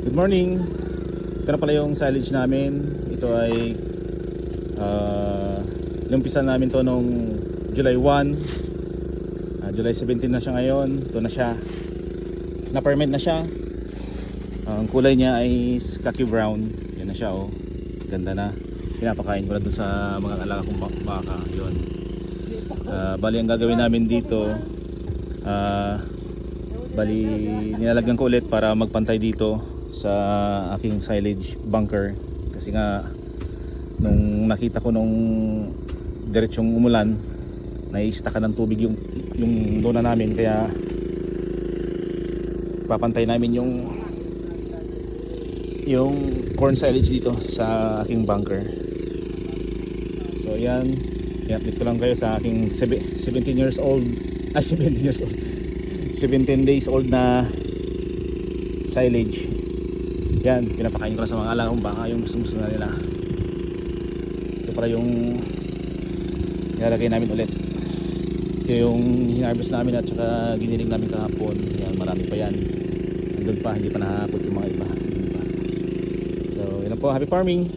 Good morning. Ito na pala yung silage namin. Ito ay lumpisan namin to nung July 1. July 17 na siya ngayon. Ito na siya. Na-permit na siya. Ang kulay niya ay khaki brown. Yan na siya, oh. Ganda na. Pinapakain ko na dun sa mga alaga kong baka. Yun. Bali ang gagawin namin dito, bali nilalagyan ko ulit para magpantay dito sa aking silage bunker. Kasi nga nung nakita ko nung diretsong umulan, nai-stack ng tubig yung dona namin, kaya papantay namin yung corn silage dito sa aking bunker. So yan, i-update ko lang kayo sa aking 17 years old ay 17 years old 17 days old na silage. Yan, pinapakain ko na sa mga alagang baka yung gusto na nila. Ito para yung nilalagay namin ulit. Ito yung hinarvest namin at saka giniling namin kahapon. Yan, marami pa yan. Andun pa, hindi pa nakakapot yung mga iba. So yun na po, happy farming.